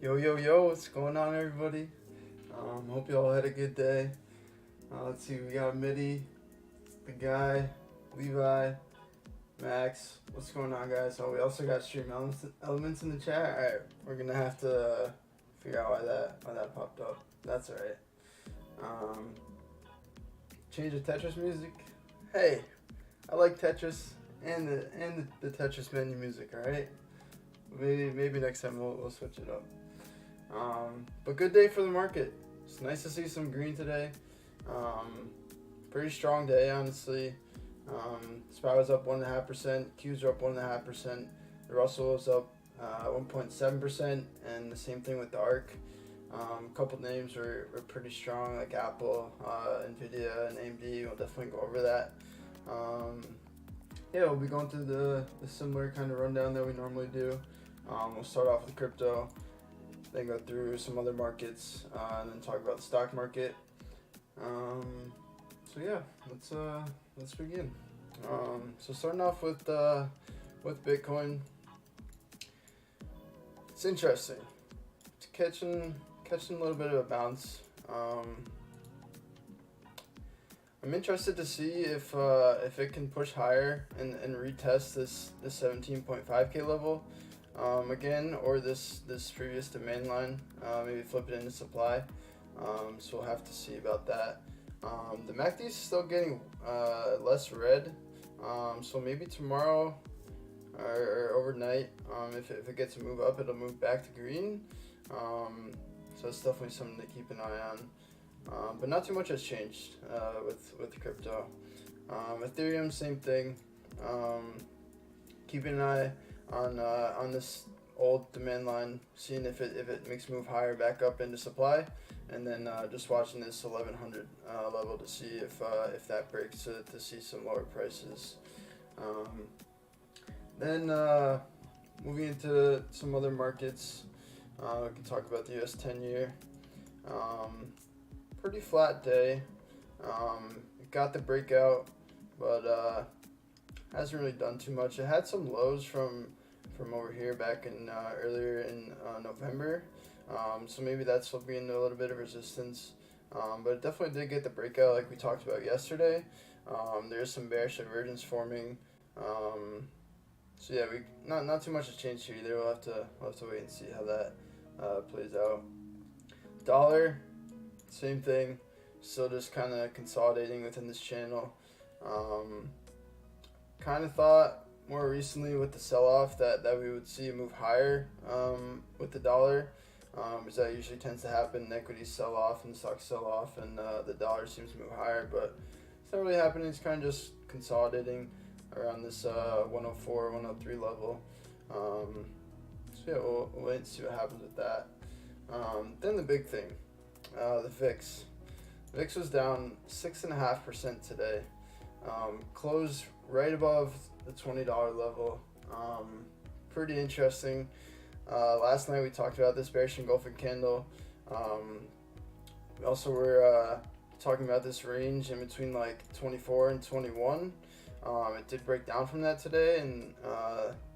Yo, yo, yo, what's going on, everybody? Hope you all had a good day. Let's see, we got Mitty, the guy, Levi, Max. What's going on, guys? Oh, we also got stream elements in the chat. Alright, we're gonna have to figure out why that popped up. That's alright. Change the Tetris music. Hey, I like Tetris and the Tetris menu music, alright? Maybe next time we'll switch it up. But good day for the market. It's nice to see some green today. Pretty strong day, honestly. SPY was up 1.5%, Qs are up 1.5%, the Russell was up 1.7%, and the same thing with the ARK. A couple names were pretty strong, like Apple, NVDA, and AMD. We'll definitely go over that. Yeah, we'll be going through the similar kind of rundown that we normally do. We'll start off with crypto, then go through some other markets, and then talk about the stock market. So yeah, let's begin. So starting off with Bitcoin, it's interesting. It's catching a little bit of a bounce. I'm interested to see if it can push higher and retest this 17.5K level again, or this previous demand line, maybe flip it into supply. So we'll have to see about that. The MACD is still getting less red, so maybe tomorrow or overnight, if it gets to move up, it'll move back to green. So it's definitely something to keep an eye on. But not too much has changed with crypto. Ethereum, same thing. Keeping an eye on this old demand line, seeing if it makes move higher back up into supply, and then just watching this 1100 level to see if that breaks to see some lower prices. Then moving into some other markets, we can talk about the US 10-year. Pretty flat day. It got the breakout, but hasn't really done too much. It had some lows from over here back in earlier in November, so maybe that's slipping into a little bit of resistance. But it definitely did get the breakout like we talked about yesterday. There's some bearish divergence forming. So yeah, not too much has changed here either. We'll have to wait and see how that plays out. Dollar, same thing, still just kind of consolidating within this channel. Kind of thought more recently with the sell-off that we would see a move higher with the dollar, because that usually tends to happen. Equities sell off and stocks sell off, and the dollar seems to move higher, but it's not really happening. It's kind of just consolidating around this 104, 103 level. So yeah, we'll wait and see what happens with that. Then the big thing, the VIX. VIX was down 6.5% today. Closed right above the $20 level. Pretty interesting. Last night we talked about this bearish engulfing candle. We also were talking about this range in between like 24 and 21. It did break down from that today, and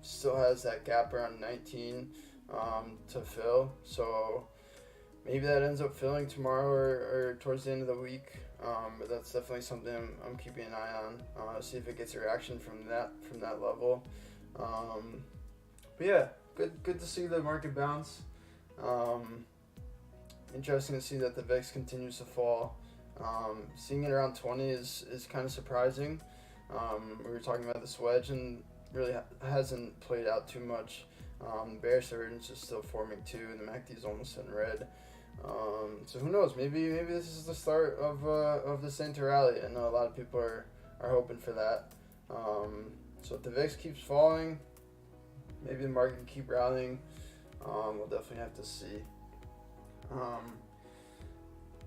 still has that gap around 19 to fill. So maybe that ends up filling tomorrow or towards the end of the week. But that's definitely something I'm keeping an eye on. See if it gets a reaction from that level. But yeah, good to see the market bounce. Interesting to see that the VIX continues to fall. Seeing it around 20 is kind of surprising. We were talking about this wedge, and really hasn't played out too much. The bearish divergence is still forming too, and the MACD is almost in red. So who knows? Maybe this is the start of this anti-rally. I know a lot of people are hoping for that. So if the VIX keeps falling, maybe the market can keep rallying. We'll definitely have to see.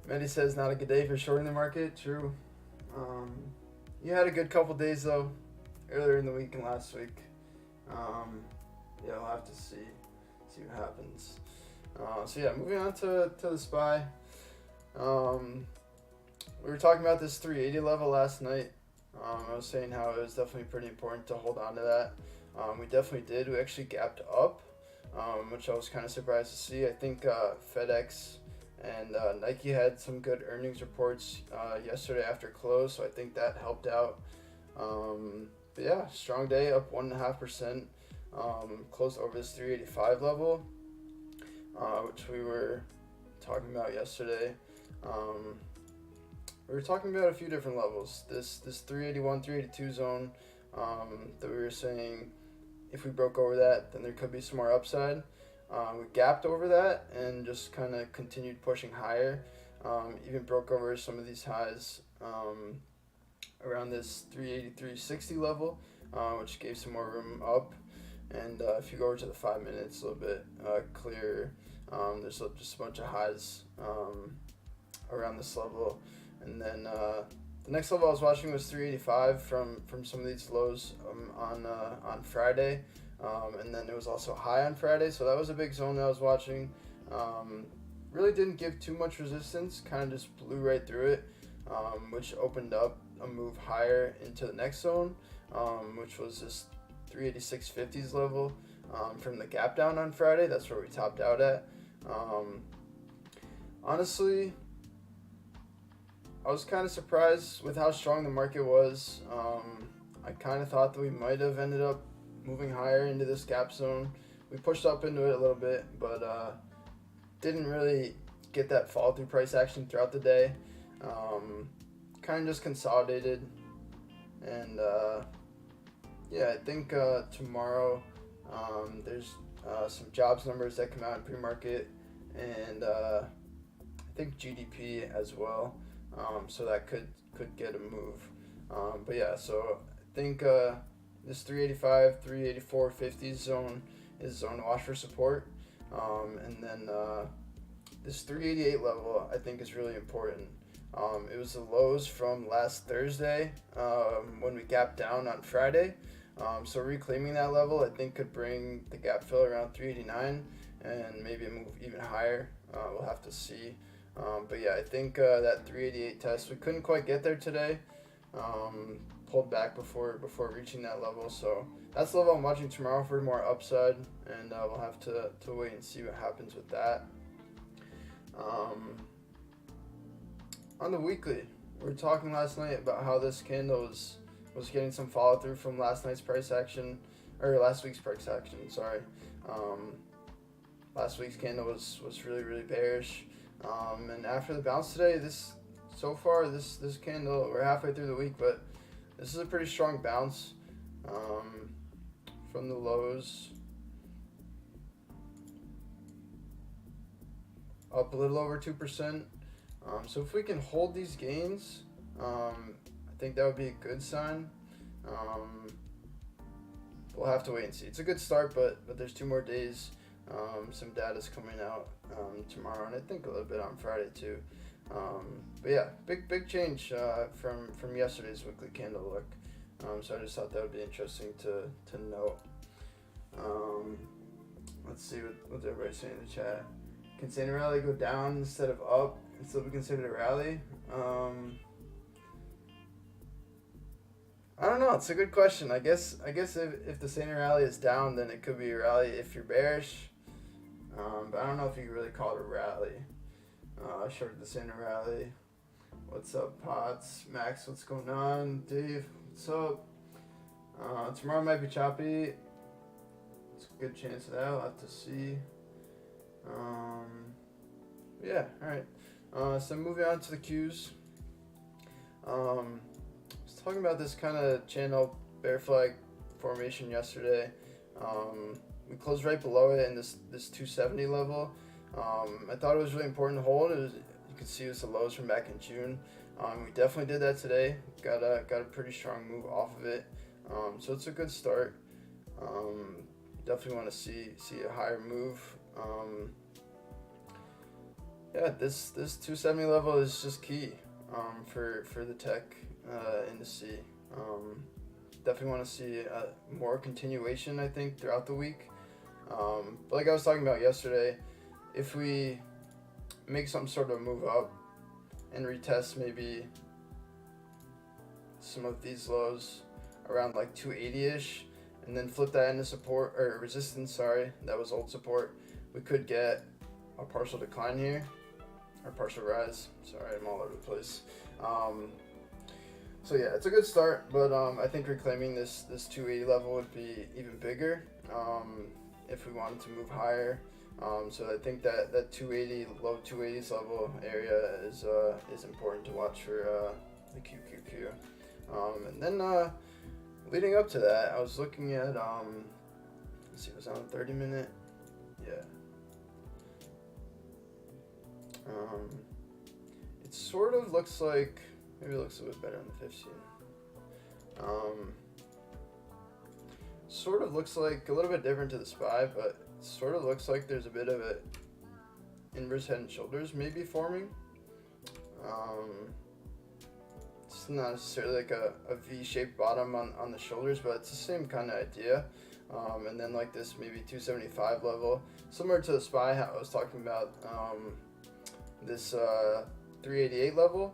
Mehdi says not a good day for shorting the market. True. You had a good couple days though, earlier in the week and last week. Yeah, we'll have to see what happens. So yeah, moving on to the SPY. We were talking about this 380 level last night. I was saying how it was definitely pretty important to hold on to that. We definitely did. We actually gapped up which I was kind of surprised to see. I think FedEx and Nike had some good earnings reports yesterday after close, so I think that helped out. But yeah, strong day, up 1.5%, close over this 385 level, which we were talking about yesterday. We were talking about a few different levels. This 381, 382 zone that we were saying, if we broke over that, then there could be some more upside. We gapped over that and just kind of continued pushing higher. Even broke over some of these highs around this 383.60 level, which gave some more room up. And if you go over to the 5 minutes, a little bit clearer. There's just a bunch of highs around this level. And then the next level I was watching was 385 from some of these lows on Friday. And then it was also high on Friday, so that was a big zone that I was watching. Really didn't give too much resistance, kind of just blew right through it, which opened up a move higher into the next zone, which was this 386.50s level from the gap down on Friday. That's where we topped out at. Honestly, I was kind of surprised with how strong the market was. I kind of thought that we might have ended up moving higher into this gap zone. We pushed up into it a little bit, but didn't really get that follow through price action throughout the day. Kind of just consolidated, and yeah, I think tomorrow there's some jobs numbers that come out in pre-market, and I think GDP as well. So that could get a move. But yeah, so I think this 385, 384.50 zone is zone watch for support. And then this 388 level I think is really important. It was the lows from last Thursday when we gapped down on Friday. So reclaiming that level I think could bring the gap fill around 389 and maybe a move even higher. We'll have to see. But yeah, I think that 388 test, we couldn't quite get there today. Pulled back before reaching that level. So that's the level I'm watching tomorrow for more upside, and we'll have to wait and see what happens with that. On the weekly, we were talking last night about how this candle was getting some follow through from last week's price action, sorry. Last week's candle was really bearish. And after the bounce today, this candle, we're halfway through the week, but this is a pretty strong bounce from the lows up a little over 2%. So if we can hold these gains, I think that would be a good sign. We'll have to wait and see. It's a good start, but there's 2 more days. Some data's coming out tomorrow, and I think a little bit on Friday too. But yeah, big change from yesterday's weekly candle look. So I just thought that would be interesting to note. Let's see what's everybody saying in the chat. Can Santa Rally go down instead of up and still be considered a rally? I don't know. It's a good question. I guess if the Santa Rally is down, then it could be a rally if you're bearish. But I don't know if you can really call it a rally. I shorted the Santa Rally. What's up, Potts? Max, what's going on? Dave, what's up? Tomorrow might be choppy. It's a good chance of that. I'll have to see. Yeah, alright. So moving on to the Qs. I was talking about this kind of channel bear flag formation yesterday. We closed right below it in this 270 level. I thought it was really important to hold. You can see it was the lows from back in June. We definitely did that today. Got a pretty strong move off of it. So it's a good start. Definitely want to see a higher move. Yeah, this 270 level is just key for the tech industry. Definitely want to see more continuation, I think, throughout the week. But like I was talking about yesterday, if we make some sort of move up and retest maybe some of these lows around like 280-ish, and then flip that into support or resistance. Sorry, that was old support. We could get a partial decline here, or partial rise. Sorry, I'm all over the place. So yeah, it's a good start, but I think reclaiming this 280 level would be even bigger if we wanted to move higher. So I think that 280, low 280s level area is important to watch for the QQQ. And then leading up to that, I was looking at let's see, was that on 30-minute? Yeah. It sort of looks like, maybe it looks a bit better on the 15. Sort of looks like a little bit different to the SPY, but it sort of looks like there's a bit of a inverse head and shoulders maybe forming. It's not necessarily like a V-shaped bottom on the shoulders, but it's the same kind of idea. And then like this maybe 275 level, similar to the SPY how I was talking about, this 388 level.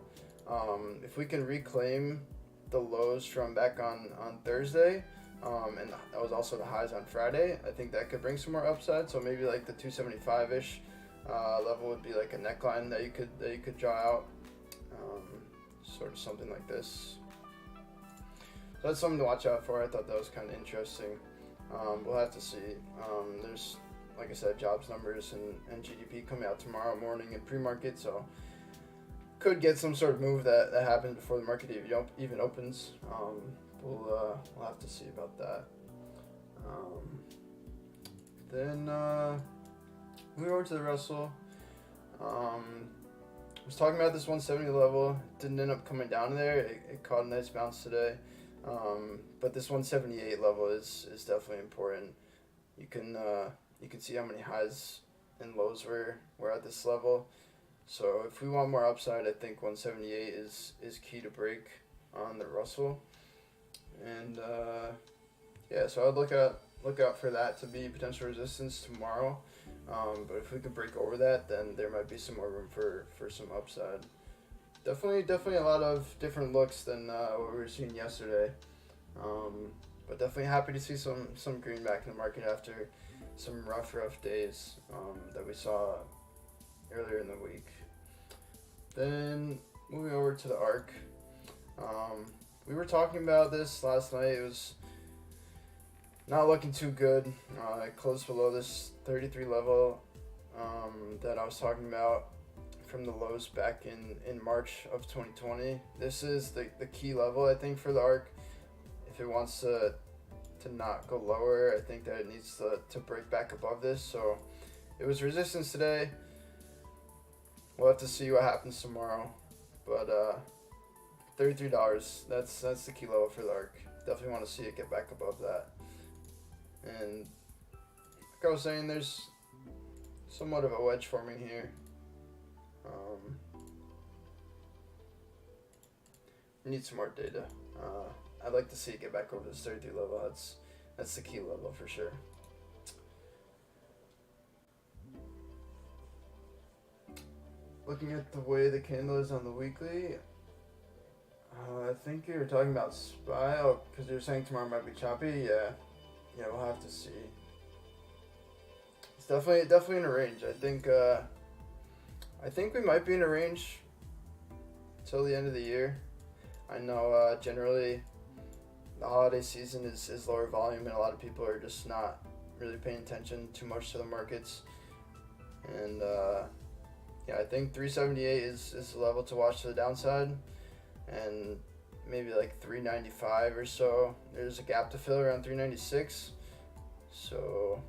If we can reclaim the lows from back on Thursday, and that was also the highs on Friday, I think that could bring some more upside. So maybe like the 275-ish level would be like a neckline that you could draw out, sort of something like this. So that's something to watch out for. I thought that was kind of interesting. We'll have to see. There's, like I said, jobs numbers and GDP coming out tomorrow morning in pre-market, so could get some sort of move that happens before the market even opens. We'll have to see about that. Then moving over to the Russell. I was talking about this 170 level. It didn't end up coming down there. It caught a nice bounce today. But this 178 level is definitely important. You can see how many highs and lows were at this level. So if we want more upside, I think 178 is key to break on the Russell. And yeah, so I'd look out for that to be potential resistance tomorrow. But if we could break over that, then there might be some more room for some upside. Definitely a lot of different looks than what we were seeing yesterday. But definitely happy to see some green back in the market after some rough days that we saw earlier in the week. Then moving over to the ARK. We were talking about this last night. It was not looking too good. It closed below this 33 level that I was talking about from the lows back in March of 2020. This is the key level, I think, for the ARK. If it wants to not go lower, I think that it needs to break back above this. So it was resistance today. We'll have to see what happens tomorrow. But $33, that's the key level for the ARK. Definitely want to see it get back above that. And like I was saying, there's somewhat of a wedge forming here. We need some more data. I'd like to see it get back over this 33 level. That's the key level for sure. Looking at the way the candle is on the weekly, I think you were talking about SPY. Oh, because you were saying tomorrow might be choppy. Yeah, we'll have to see. It's definitely in a range. I think we might be in a range till the end of the year. I know generally the holiday season is lower volume, and a lot of people are just not really paying attention too much to the markets. And yeah, I think 378 is the level to watch to the downside, and maybe like 395 or so. There's a gap to fill around 396, so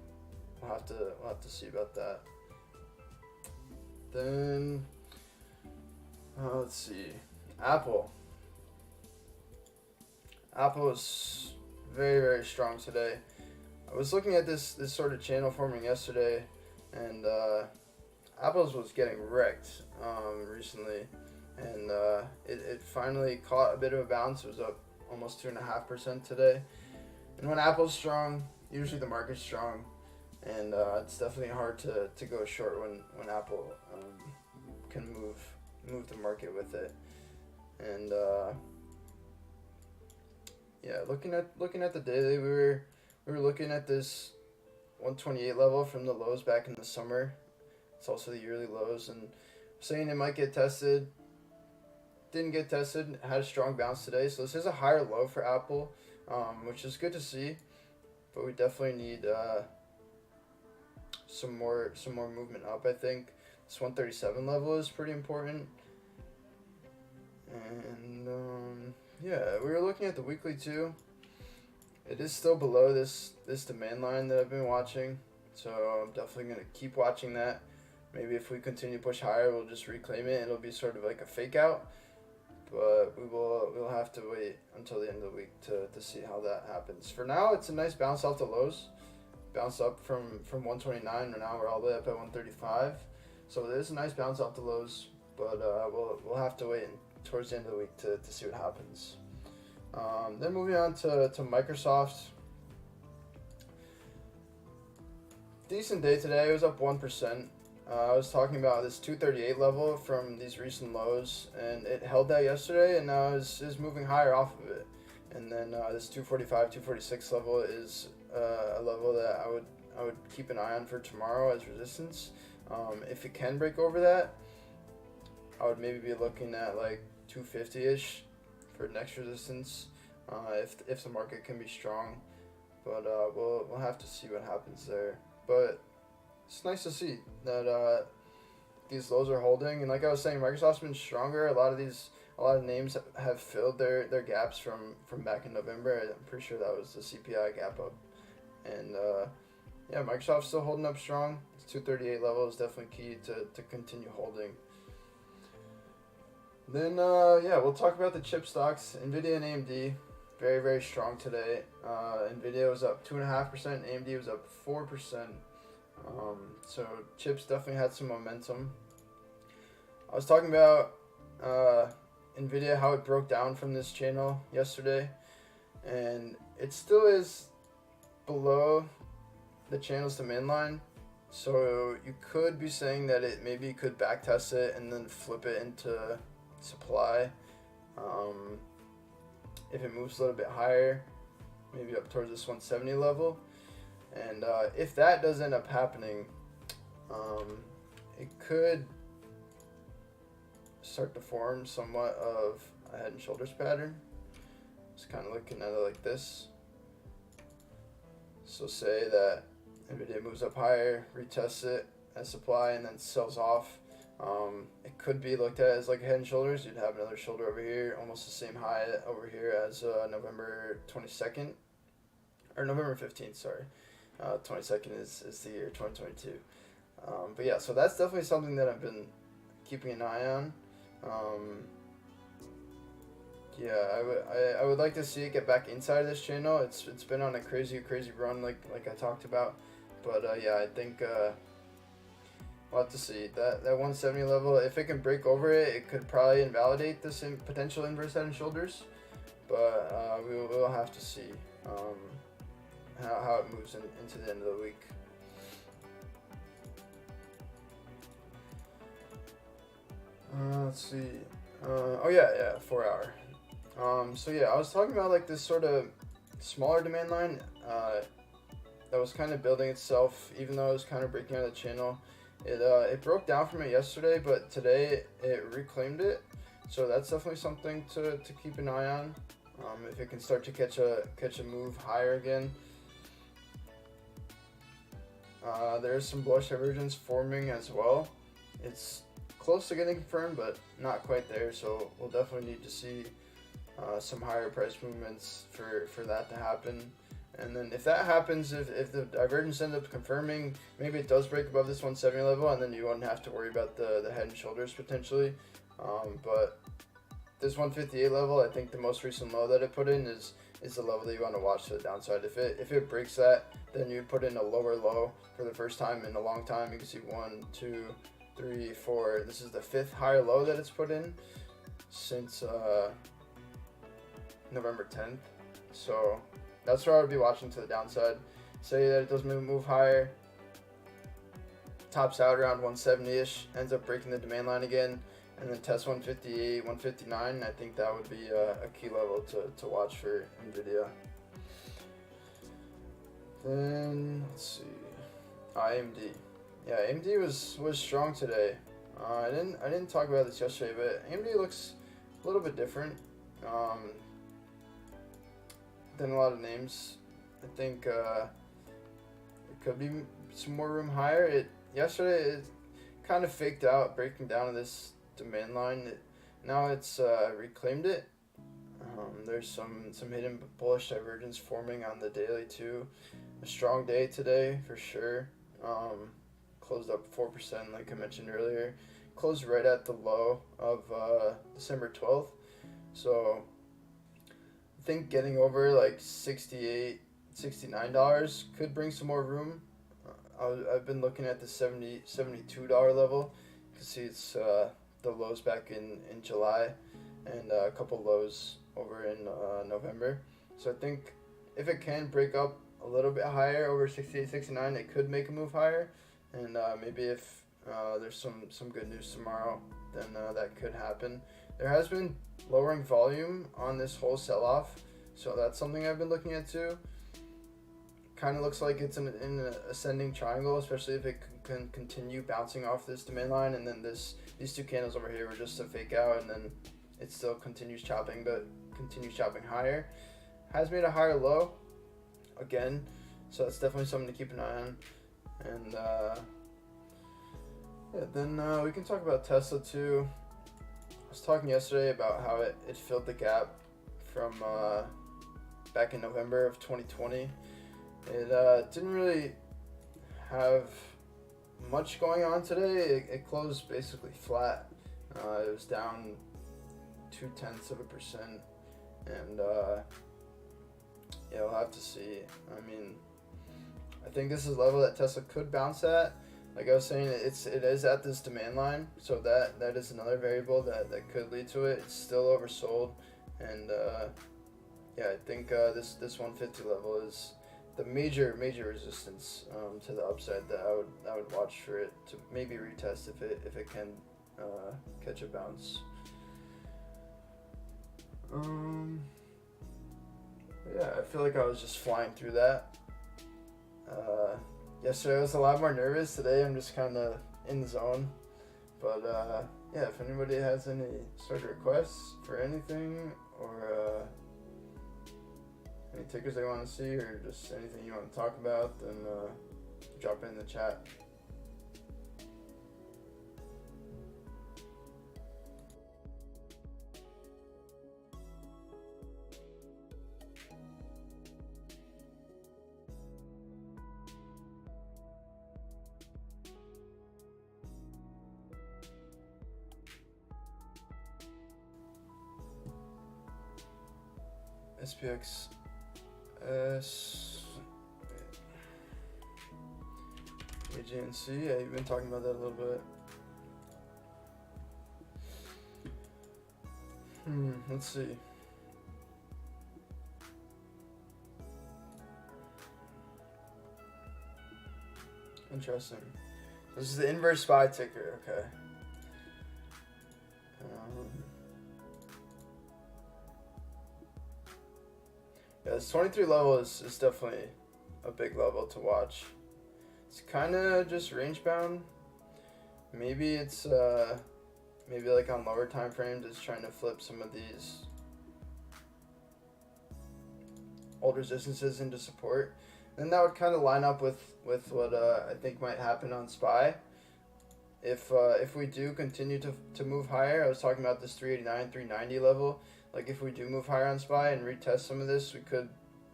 we'll have to see about that. Then let's see, Apple is very, very strong today. I was looking at this sort of channel forming yesterday, and Apple's was getting wrecked recently, and it finally caught a bit of a bounce. It was up almost 2.5% today. And when Apple's strong, usually the market's strong, and it's definitely hard to go short when Apple can move the market with it. And yeah, looking at the daily, we we were looking at this 128 level from the lows back in the summer. It's also the yearly lows, and saying it might get tested. Didn't get tested. Had a strong bounce today, so this is a higher low for Apple, which is good to see. But we definitely need some more movement up. I think this 137 level is pretty important. And yeah, we were looking at the weekly too. It is still below this demand line that I've been watching, so I'm definitely gonna keep watching that. Maybe if we continue to push higher, we'll just reclaim it. It'll be sort of like a fake out, but we'll have to wait until the end of the week to see how that happens. For now, it's a nice bounce off the lows. Bounce up from 129, and now we're all the way up at 135. So it is a nice bounce off the lows, but we'll have to wait towards the end of the week to see what happens. Then moving on to Microsoft. Decent day today. It was up 1%. I was talking about this 238 level from these recent lows, and it held that yesterday, and now is moving higher off of it. And then this 245, 246 level is a level that I would keep an eye on for tomorrow as resistance. If it can break over that, I would maybe be looking at like 250-ish for next resistance, if the market can be strong. But we'll have to see what happens there. But it's nice to see that these lows are holding, and like I was saying, Microsoft's been stronger. A lot of names have filled their gaps from back in November. I'm pretty sure that was the CPI gap up, and yeah, Microsoft's still holding up strong. This 238 level is definitely key to continue holding. Then yeah, we'll talk about the chip stocks. NVIDIA and AMD, very, very strong today. NVIDIA was up 2.5%, AMD was up 4%. So chips definitely had some momentum. I was talking about NVIDIA, how it broke down from this channel yesterday, and it still is below the channel's demand line. So you could be saying that it maybe could backtest it and then flip it into supply. If it moves a little bit higher, maybe up towards this 170 level. And if that does end up happening, it could start to form somewhat of a head and shoulders pattern. Just kind of looking at it like this. So say that NVIDIA moves up higher, retests it as supply, and then sells off. It could be looked at as like a head and shoulders. You'd have another shoulder over here, almost the same high over here as November 22nd, or November 15th, sorry. 22nd is the year 2022. But yeah, so that's definitely something that I've been keeping an eye on. Yeah, I would like to see it get back inside of this channel. It's been on a crazy run like I talked about. But yeah, I think we'll have to see that 170 level. If it can break over it, it could probably invalidate this potential inverse head and shoulders. But we'll have to see how it moves into the end of the week. Let's see. Oh yeah, 4 hour. So yeah, I was talking about like this sort of smaller demand line that was kind of building itself, even though it was kind of breaking out of the channel. It broke down from it yesterday, but today it reclaimed it. So that's definitely something to keep an eye on. If it can start to catch a move higher again. There is some bullish divergence forming as well. It's close to getting confirmed, but not quite there. So we'll definitely need to see some higher price movements for that to happen. And then if that happens, if the divergence ends up confirming, maybe it does break above this 170 level, and then you won't have to worry about the head and shoulders potentially. But this 158 level, I think the most recent low that it put in is the level that you want to watch to the downside. If it breaks that, then you put in a lower low for the first time in a long time. You can see 1, 2, 3, 4. This is the 5th higher low that it's put in since November 10th. So that's where I would be watching to the downside. Say that it does move higher, tops out around 170-ish, ends up breaking the demand line again, and then test 158, 159. I think that would be a key level to watch for NVIDIA. Then let's see, AMD. Yeah, AMD was strong today. I didn't talk about this yesterday, but AMD looks a little bit different than a lot of names. I think it could be some more room higher. Yesterday it kind of faked out, breaking down to this demand line. Now it's reclaimed it. There's some hidden bullish divergence forming on the daily too. A strong day today for sure. Closed up 4%, like I mentioned earlier. Closed right at the low of December 12th. So I think getting over like $68, $69 could bring some more room. I've been looking at the $72 level. You can see it's the lows back in July and a couple lows over in November. So I think if it can break up a little bit higher over 68, 69, it could make a move higher. And maybe if there's some good news tomorrow, then that could happen. There has been lowering volume on this whole sell-off, so that's something I've been looking at too. Kind of looks like it's in an ascending triangle, especially if it can continue bouncing off this demand line, and then these two candles over here were just a fake out, and then it still continues chopping, but continues chopping higher. Has made a higher low again, so that's definitely something to keep an eye on. And yeah, then we can talk about Tesla too. I was talking yesterday about how it filled the gap from back in November of 2020. It didn't really have much going on today. It closed basically flat. It was down 0.2%, and yeah, we'll have to see. I mean, I think this is a level that Tesla could bounce at. Like I was saying, it is at this demand line, so that is another variable that could lead to it. It's still oversold, and yeah, I think this 150 level is the major resistance to the upside that I would watch for it to maybe retest if it can catch a bounce. Yeah, I feel like I was just flying through that. Yesterday I was a lot more nervous. Today I'm just kind of in the zone. But yeah, if anybody has any sort of requests for anything, or any tickers they want to see, or just anything you want to talk about, then drop it in the chat. SPXS, AGNC, yeah, you've been talking about that a little bit. Let's see. Interesting. This is the inverse SPY ticker, okay. Yeah, this 23 level is definitely a big level to watch. It's kind of just range bound. Maybe it's maybe like on lower time frames, it's trying to flip some of these old resistances into support. And that would kind of line up with what I think might happen on SPY. If we do continue to move higher, I was talking about this 389, 390 level. Like if we do move higher on SPY and retest some of this, we could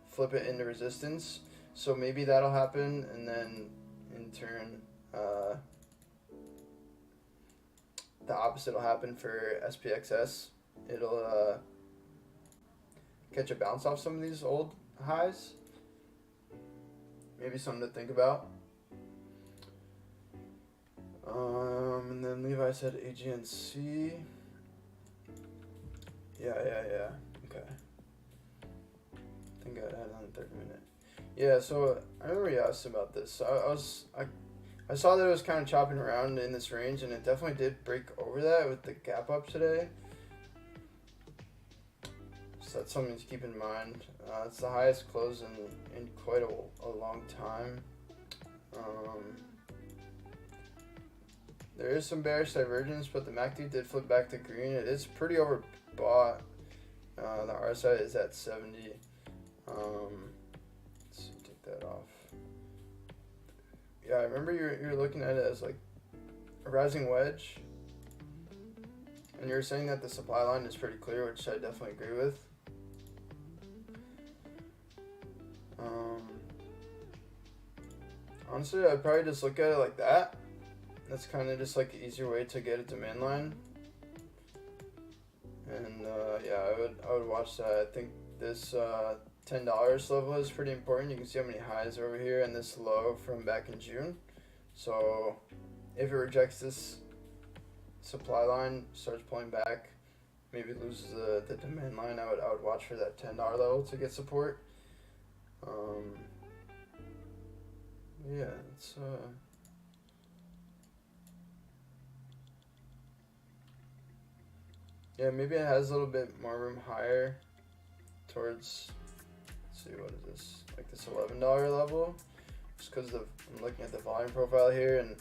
flip it into resistance. So maybe that'll happen, and then in turn, the opposite will happen for SPXS. It'll catch a bounce off some of these old highs. Maybe something to think about. And then Levi said AGNC. Yeah. Okay. I think I had it on the 30-minute. Yeah, so I remember you asked about this. I saw that it was kind of chopping around in this range, and it definitely did break over that with the gap up today. So that's something to keep in mind. It's the highest close in quite a long time. There is some bearish divergence, but the MACD did flip back to green. It is pretty overbought. The RSI is at 70. Let's see, take that off. Yeah, I remember you're looking at it as like a rising wedge, and you're saying that the supply line is pretty clear, which I definitely agree with. Honestly, I'd probably just look at it like that. That's kind of just like an easier way to get a demand line. And yeah, I would watch that. I think this $10 level is pretty important. You can see how many highs are over here and this low from back in June. So if it rejects this supply line, starts pulling back, maybe loses the demand line, I would watch for that $10 level to get support. Yeah, it's yeah, maybe it has a little bit more room higher towards, let's see, what is this, like this $11 level, just because I'm looking at the volume profile here, and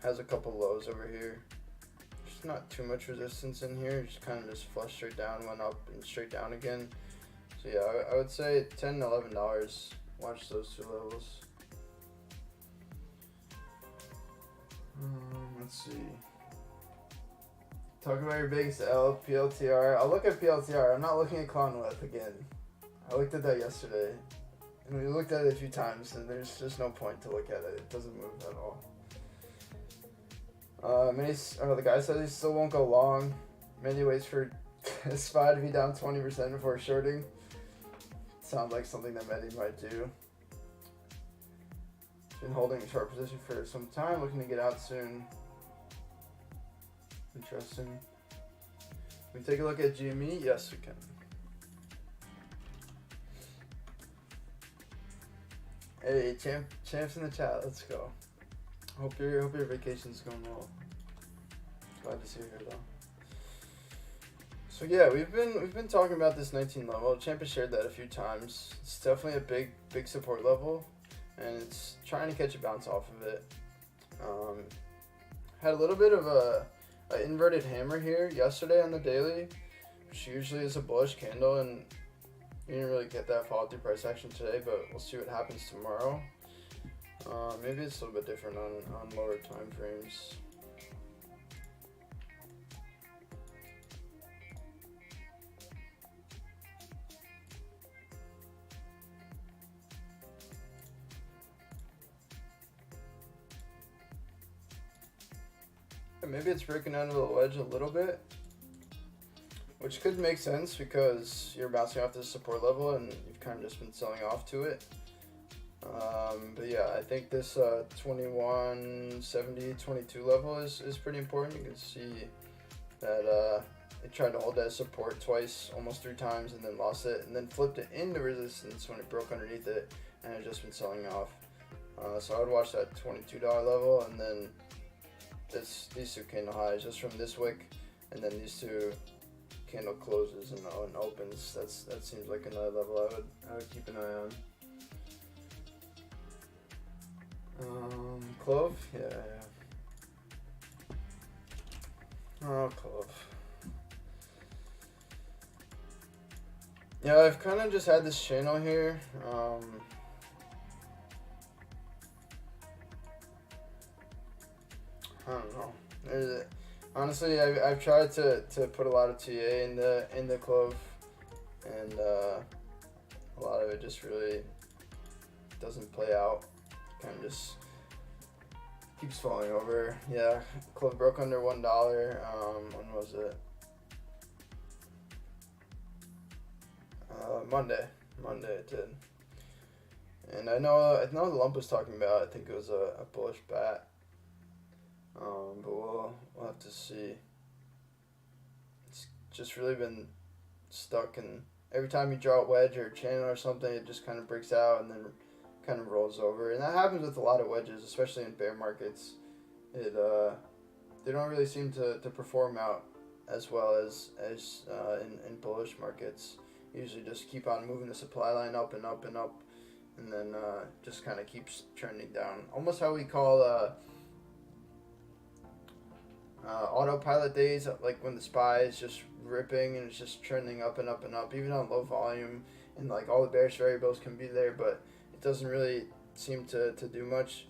has a couple lows over here. Just not too much resistance in here, just kind of just flush straight down, went up and straight down again. So yeah, I would say $10 and $11, watch those two levels. Let's see. Talk about your biggest L, PLTR. I'll look at PLTR. I'm not looking at clown width again. I looked at that yesterday, and we looked at it a few times, and there's just no point to look at it. It doesn't move at all. The guy says he still won't go long. Many waits for SPY to be down 20% before shorting. Sounds like something that Mehdi might do. Been holding a short position for some time, looking to get out soon. Interesting. Can we take a look at GME? Yes, we can. Hey, champs in the chat. Let's go. Hope your vacation's going well. Glad to see you here though. So yeah, we've been talking about this 19 level. Champ has shared that a few times. It's definitely a big support level, and it's trying to catch a bounce off of it. Had a little bit of an inverted hammer here yesterday on the daily, which usually is a bullish candle, and you didn't really get that follow through price action today, but we'll see what happens tomorrow. Maybe it's a little bit different on lower time frames. Maybe it's breaking out of the wedge a little bit, which could make sense because you're bouncing off this support level and you've kind of just been selling off to it. But yeah, I think this 2170, 22 level is pretty important. You can see that it tried to hold that support twice, almost 3 times, and then lost it, and then flipped it into resistance when it broke underneath it, and it's just been selling off. So I would watch that $22 level, and then these two candle highs just from this wick, and then these two candle closes and opens. That seems like another level I would keep an eye on. CLOV, yeah. Oh, CLOV. Yeah, I've kind of just had this channel here. I don't know. Honestly, I've tried to put a lot of TA in the CLOV, and a lot of it just really doesn't play out. Kind of just keeps falling over. Yeah, CLOV broke under $1. When was it? Monday it did. And I know the lump was talking about, I think it was a bullish bat. But we'll have to see. It's just really been stuck, and every time you draw a wedge or a channel or something, it just kind of breaks out and then kind of rolls over. And that happens with a lot of wedges, especially in bear markets. They don't really seem to perform out as well as in bullish markets. Usually just keep on moving the supply line up and up and up, and then just kind of keeps trending down. Almost how we call autopilot days, like when the SPY is just ripping and it's just trending up and up and up, even on low volume, and like all the bearish variables can be there, but it doesn't really seem to do much.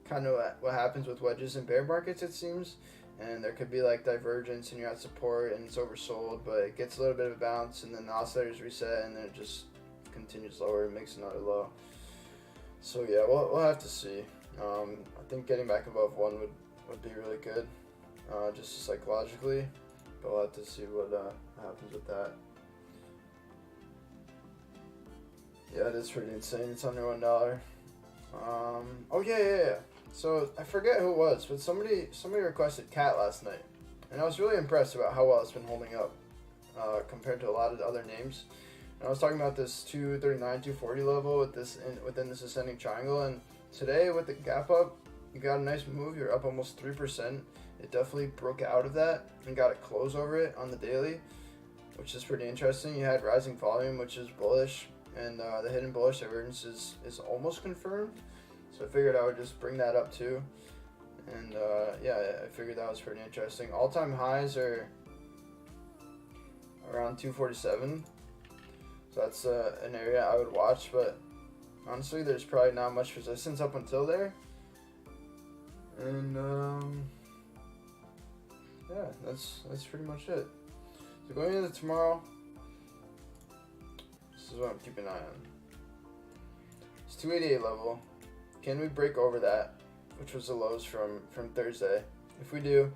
Kind of what happens with wedges in bear markets, it seems. And there could be like divergence and you're at support and it's oversold, but it gets a little bit of a bounce and then the oscillators reset and then it just continues lower and makes another low. So yeah, we'll have to see. I think getting back above 1 would be really good, just psychologically, but we'll have to see what happens with that. Yeah, it is pretty insane. It's under $1. Oh yeah. So I forget who it was, but somebody requested cat last night, and I was really impressed about how well it's been holding up compared to a lot of the other names. And I was talking about this 239, 240 level within this ascending triangle, and today with the gap up, you got a nice move. You're up almost 3%. It definitely broke out of that and got a close over it on the daily, which is pretty interesting. You had rising volume, which is bullish, and the hidden bullish divergence is almost confirmed. So I figured I would just bring that up too. And yeah, I figured that was pretty interesting. All-time highs are around 247. So that's an area I would watch, but honestly, there's probably not much resistance up until there. And yeah, that's pretty much it. So going into tomorrow, this is what I'm keeping an eye on. It's 288 level. Can we break over that, which was the lows from Thursday? If we do,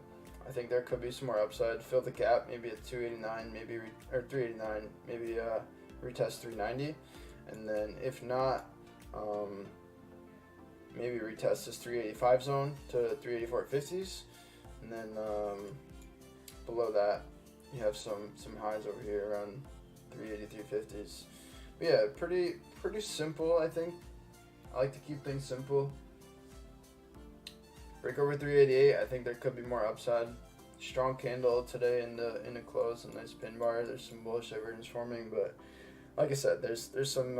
I think there could be some more upside. Fill the gap, maybe at 289, maybe or 389, maybe retest 390, and then if not, maybe retest this 385 zone to 384.50s, and then below that you have some highs over here around 380, 350s. But yeah, pretty simple, I think. I like to keep things simple. Break over 388. I think there could be more upside. Strong candle today in the close, a nice pin bar. There's some bullish divergence forming, but like I said, there's some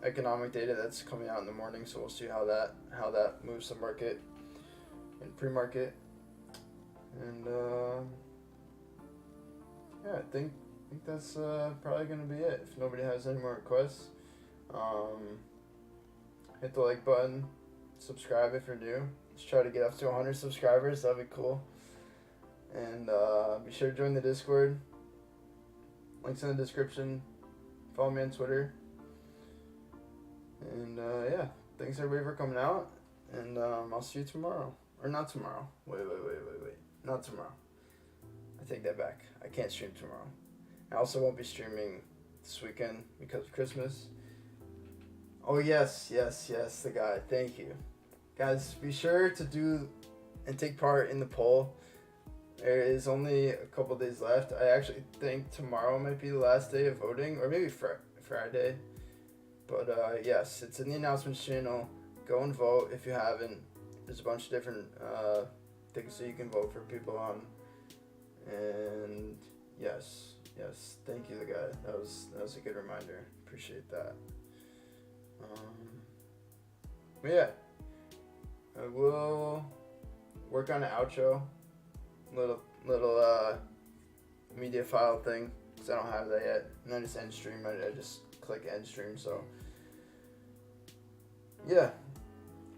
economic data that's coming out in the morning, so we'll see how that moves the market in pre-market. And yeah, I think that's probably gonna be it. If nobody has any more requests, hit the like button, subscribe if you're new. Let's try to get up to 100 subscribers. That'd be cool. And be sure to join the Discord. Links in the description. Follow me on Twitter. And yeah, thanks everybody for coming out. And I'll see you tomorrow. Or not tomorrow. Wait. Not tomorrow. I take that back. I can't stream tomorrow. I also won't be streaming this weekend because of Christmas. Oh yes, the guy. Thank you. Guys, be sure to do and take part in the poll. There is only a couple days left. I actually think tomorrow might be the last day of voting, or maybe Friday. But yes, it's in the announcements channel. Go and vote if you haven't. There's a bunch of different things that you can vote for people on. And yes, thank you, the guy. That was a good reminder. Appreciate that. But yeah, I will work on an outro, little media file thing, because I don't have that yet. And then just end stream. I just click end stream. So yeah,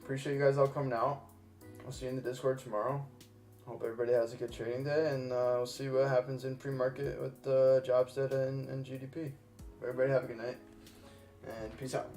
appreciate you guys all coming out. I'll see you in the Discord tomorrow. Hope everybody has a good trading day, and we'll see what happens in pre-market with jobs data and GDP. Everybody have a good night, and peace out.